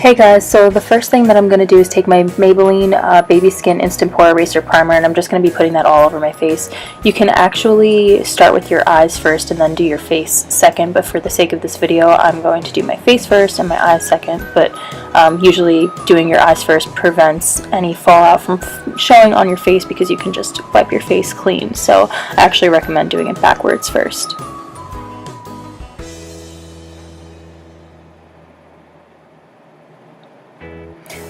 Hey guys, so the first thing that I'm going to do is take my Maybelline Baby Skin Instant Pore Eraser Primer, and I'm just going to be putting that all over my face. You can actually start with your eyes first and then do your face second, but for the sake of this video I'm going to do my face first and my eyes second, but usually doing your eyes first prevents any fallout from showing on your face because you can just wipe your face clean, so I actually recommend doing it backwards first.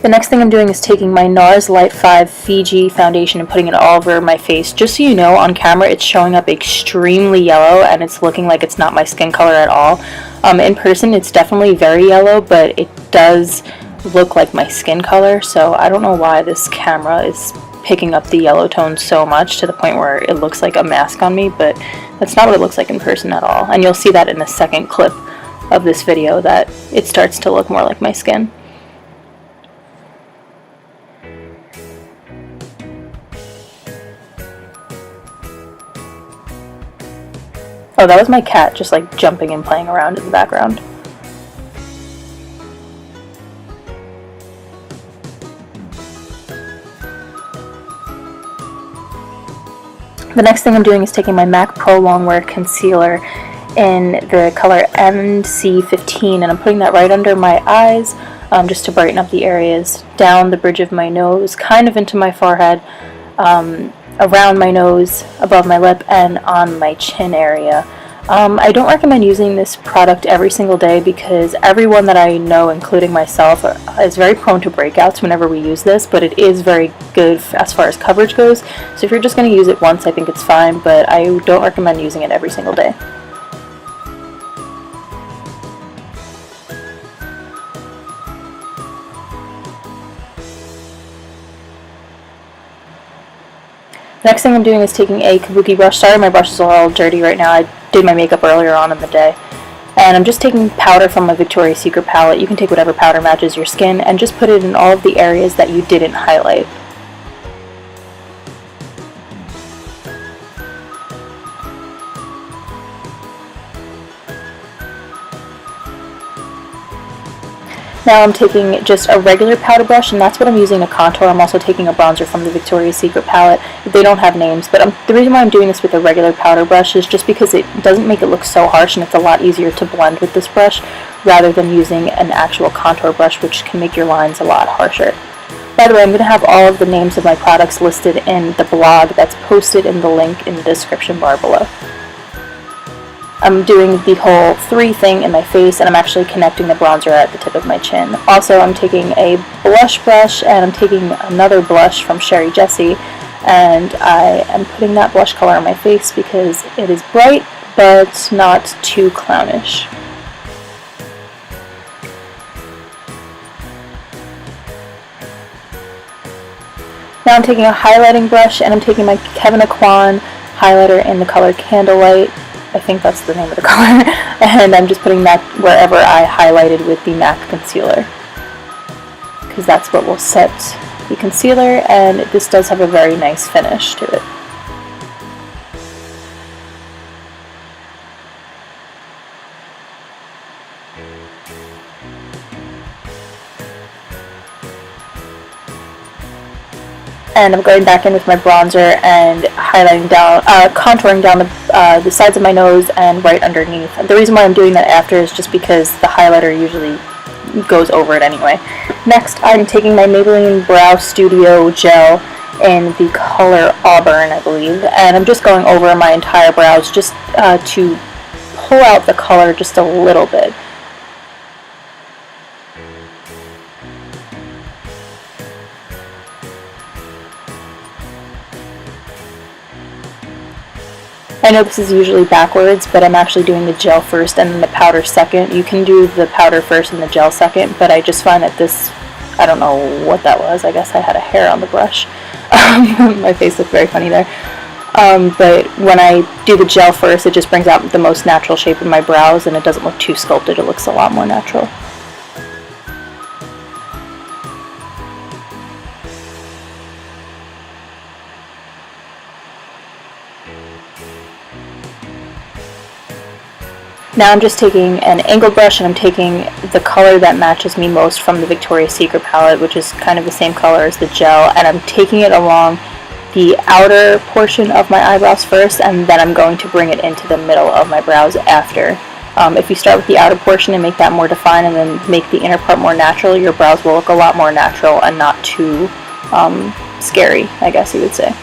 The next thing I'm doing is taking my NARS Light 5 Fiji foundation and putting it all over my face. Just so you know, on camera it's showing up extremely yellow and it's looking like it's not my skin color at all. In person it's definitely very yellow, but it does look like my skin color, so I don't know why this camera is picking up the yellow tone so much to the point where it looks like a mask on me, but that's not what it looks like in person at all. And you'll see that in the second clip of this video that it starts to look more like my skin. Oh, that was my cat just like jumping and playing around in the background. The next thing I'm doing is taking my MAC Pro Longwear Concealer in the color NC15, and I'm putting that right under my eyes just to brighten up the areas, down the bridge of my nose, kind of into my forehead, around my nose, above my lip, and on my chin area. I don't recommend using this product every single day because everyone that I know, including myself, is very prone to breakouts whenever we use this, but it is very good as far as coverage goes. So if you're just going to use it once, I think it's fine, but I don't recommend using it every single day. Next thing I'm doing is taking a kabuki brush. Sorry, my brushes are all dirty right now. I did my makeup earlier on in the day. And I'm just taking powder from my Victoria's Secret palette. You can take whatever powder matches your skin and just put it in all of the areas that you didn't highlight. Now I'm taking just a regular powder brush, and that's what I'm using to contour. I'm also taking a bronzer from the Victoria's Secret palette. They don't have names, but the reason why I'm doing this with a regular powder brush is just because it doesn't make it look so harsh, and it's a lot easier to blend with this brush rather than using an actual contour brush, which can make your lines a lot harsher. By the way, I'm going to have all of the names of my products listed in the blog that's posted in the link in the description bar below. I'm doing the whole 3 thing in my face, and I'm actually connecting the bronzer at the tip of my chin. Also, I'm taking a blush brush, and I'm taking another blush from Sherry Jessie, and I am putting that blush color on my face because it is bright, but not too clownish. Now I'm taking a highlighting brush, and I'm taking my Kevyn Aucoin highlighter in the color Candlelight. I think that's the name of the color, and I'm just putting that wherever I highlighted with the MAC concealer, because that's what will set the concealer, and this does have a very nice finish to it. And I'm going back in with my bronzer and highlighting down, contouring down the sides of my nose and right underneath. The reason why I'm doing that after is just because the highlighter usually goes over it anyway. Next, I'm taking my Maybelline Brow Studio Gel in the color Auburn, I believe, and I'm just going over my entire brows just to pull out the color just a little bit. I know this is usually backwards, but I'm actually doing the gel first and then the powder second. You can do the powder first and the gel second, but I just find that this, I don't know what that was. I guess I had a hair on the brush. My face looked very funny there. But when I do the gel first, it just brings out the most natural shape of my brows, and it doesn't look too sculpted. It looks a lot more natural. Now I'm just taking an angled brush and I'm taking the color that matches me most from the Victoria's Secret palette, which is kind of the same color as the gel, and I'm taking it along the outer portion of my eyebrows first, and then I'm going to bring it into the middle of my brows after. If you start with the outer portion and make that more defined and then make the inner part more natural, your brows will look a lot more natural and not too scary, I guess you would say.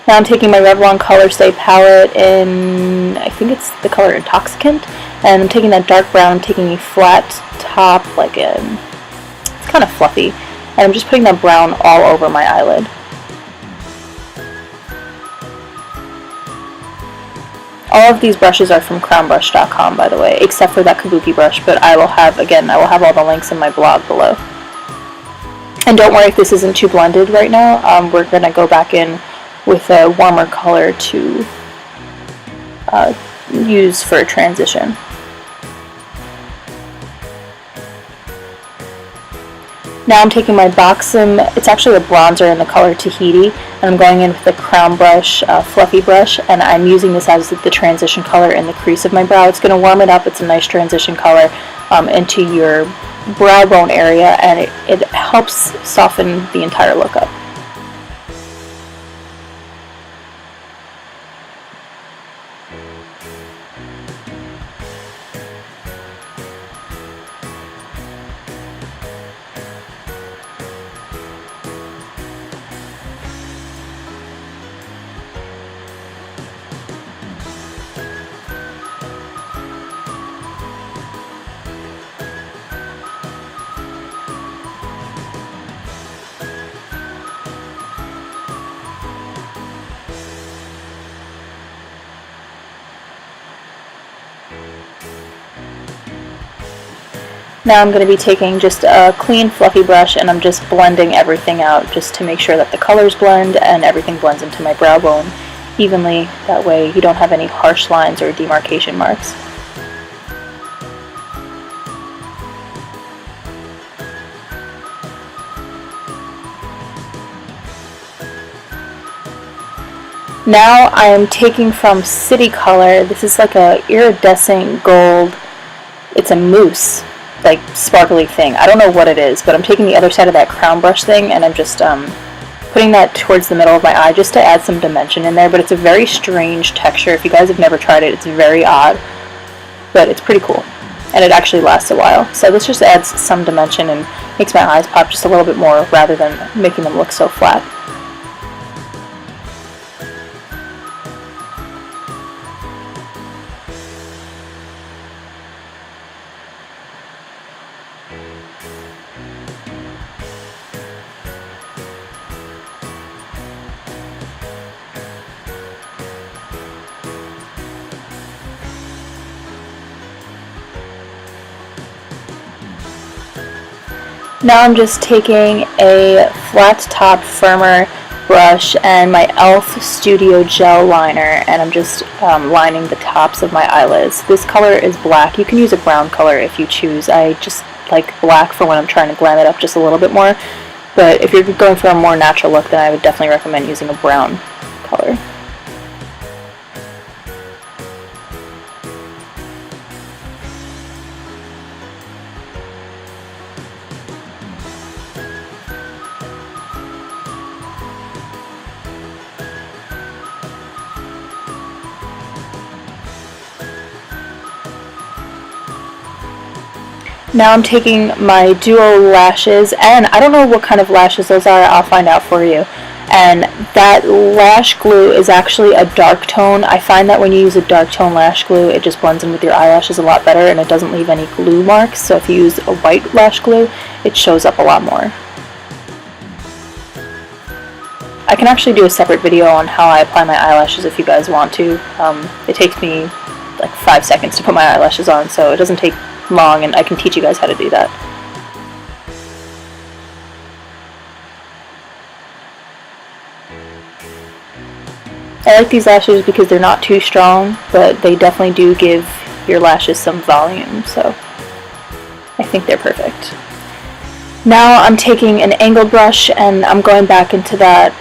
Now I'm taking my Revlon Color Stay palette in, I think it's the color Intoxicant, and I'm taking that dark brown, I'm taking a flat top, it's kind of fluffy, and I'm just putting that brown all over my eyelid. All of these brushes are from crownbrush.com, by the way, except for that kabuki brush, but I will have all the links in my blog below. And don't worry if this isn't too blended right now, we're going to go back in with a warmer color to use for a transition. Now I'm taking my Boxam, it's actually a bronzer in the color Tahiti, and I'm going in with the Crown Brush fluffy brush, and I'm using this as the transition color in the crease of my brow. It's going to warm it up, it's a nice transition color into your brow bone area, and it helps soften the entire look up. Now I'm going to be taking just a clean fluffy brush and I'm just blending everything out just to make sure that the colors blend and everything blends into my brow bone evenly. That way you don't have any harsh lines or demarcation marks. Now I am taking from City Color, this is like a iridescent gold, it's a mousse, like sparkly thing. I don't know what it is, but I'm taking the other side of that crown brush thing and I'm just putting that towards the middle of my eye just to add some dimension in there, but it's a very strange texture. If you guys have never tried it, it's very odd, but it's pretty cool. And it actually lasts a while. So this just adds some dimension and makes my eyes pop just a little bit more rather than making them look so flat. Now I'm just taking a flat top firmer brush and my e.l.f. Studio Gel Liner, and I'm just lining the tops of my eyelids. This color is black. You can use a brown color if you choose. I just like black for when I'm trying to glam it up just a little bit more, but if you're going for a more natural look, then I would definitely recommend using a brown color. Now I'm taking my Duo lashes, and I don't know what kind of lashes those are, I'll find out for you. And that lash glue is actually a dark tone. I find that when you use a dark tone lash glue, it just blends in with your eyelashes a lot better and it doesn't leave any glue marks. So if you use a white lash glue, it shows up a lot more. I can actually do a separate video on how I apply my eyelashes if you guys want to. It takes me like 5 seconds to put my eyelashes on, so it doesn't take long, and I can teach you guys how to do that. I like these lashes because they're not too strong, but they definitely do give your lashes some volume, so I think they're perfect. Now I'm taking an angled brush and I'm going back into that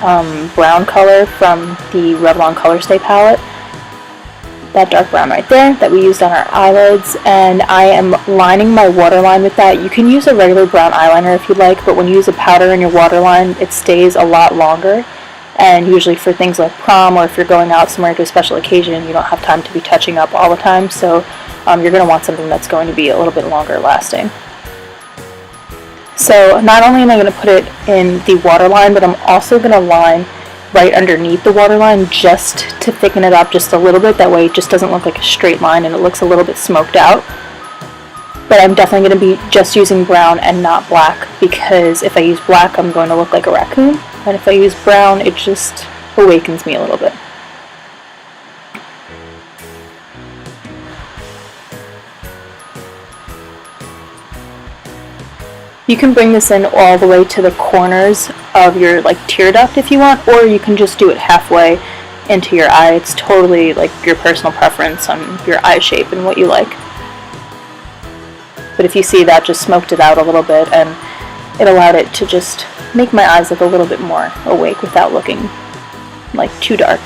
brown color from the Revlon Color Stay palette. That dark brown right there that we used on our eyelids, and I am lining my waterline with that. You can use a regular brown eyeliner if you'd like, but when you use a powder in your waterline, it stays a lot longer. And usually for things like prom, or if you're going out somewhere to a special occasion, you don't have time to be touching up all the time, so you're going to want something that's going to be a little bit longer lasting. So not only am I going to put it in the waterline, but I'm also going to line right underneath the waterline just to thicken it up just a little bit. That way it just doesn't look like a straight line and it looks a little bit smoked out. But I'm definitely going to be just using brown and not black, because if I use black I'm going to look like a raccoon, and if I use brown it just awakens me a little bit. You can bring this in all the way to the corners of your tear duct if you want, or you can just do it halfway into your eye. It's totally your personal preference on your eye shape and what you like. But if you see, that just smoked it out a little bit, and it allowed it to just make my eyes look a little bit more awake without looking too dark.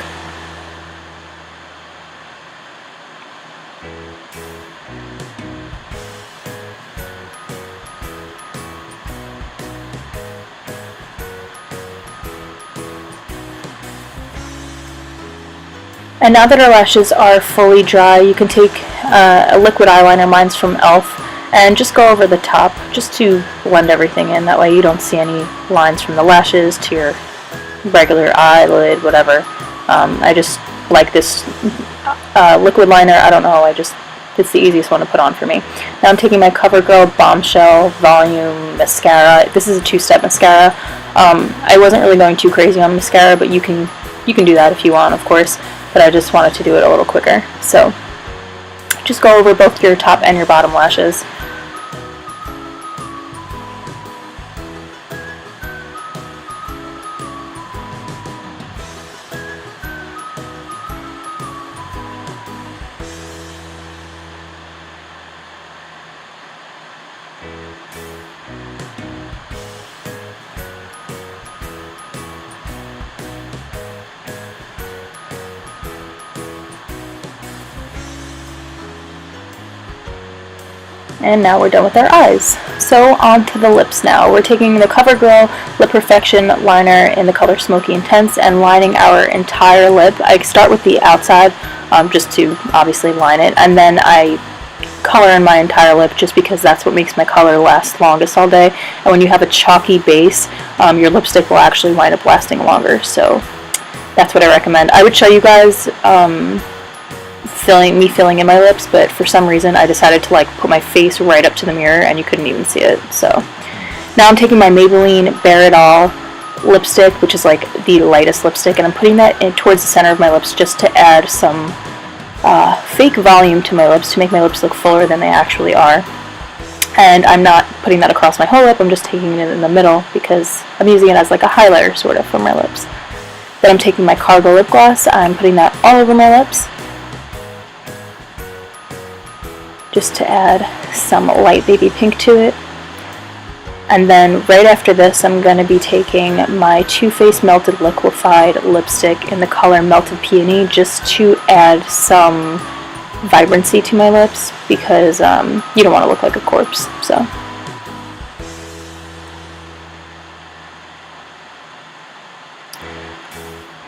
And now that our lashes are fully dry, you can take a liquid eyeliner, mine's from e.l.f., and just go over the top just to blend everything in. That way you don't see any lines from the lashes to your regular eyelid, whatever. I just like this liquid liner. I don't know, it's the easiest one to put on for me. Now I'm taking my CoverGirl Bombshell Volume Mascara. This is a two-step mascara. I wasn't really going too crazy on mascara, but you can do that if you want, of course. But I just wanted to do it a little quicker. So just go over both your top and your bottom lashes. And now we're done with our eyes. So on to the lips now. We're taking the CoverGirl Lip Perfection liner in the color Smoky Intense and lining our entire lip. I start with the outside just to obviously line it, and then I color in my entire lip just because that's what makes my color last longest all day. And when you have a chalky base, your lipstick will actually wind up lasting longer. So that's what I recommend. I would show you guys filling in my lips, but for some reason I decided to put my face right up to the mirror and you couldn't even see it. So now I'm taking my Maybelline Bare It All lipstick, which is the lightest lipstick, and I'm putting that in towards the center of my lips just to add some fake volume to my lips to make my lips look fuller than they actually are. And I'm not putting that across my whole lip, I'm just taking it in the middle because I'm using it as a highlighter sort of for my lips. Then I'm taking my Cargo lip gloss, I'm putting that all over my lips just to add some light baby pink to it. And then right after this I'm going to be taking my Too Faced Melted Liquefied lipstick in the color Melted Peony just to add some vibrancy to my lips because you don't want to look like a corpse. So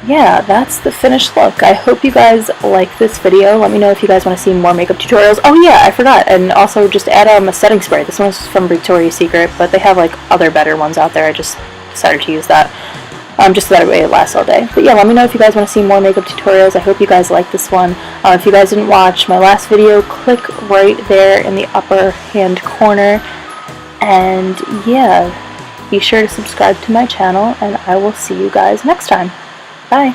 yeah, that's the finished look. I hope you guys like this video. Let me know if you guys want to see more makeup tutorials. Oh yeah, I forgot. And also just add a setting spray. This one's from Victoria's Secret, but they have other better ones out there. I just decided to use that. Just so that way it lasts all day. But yeah, let me know if you guys want to see more makeup tutorials. I hope you guys like this one. If you guys didn't watch my last video, click right there in the upper hand corner. And yeah, be sure to subscribe to my channel, and I will see you guys next time. Bye.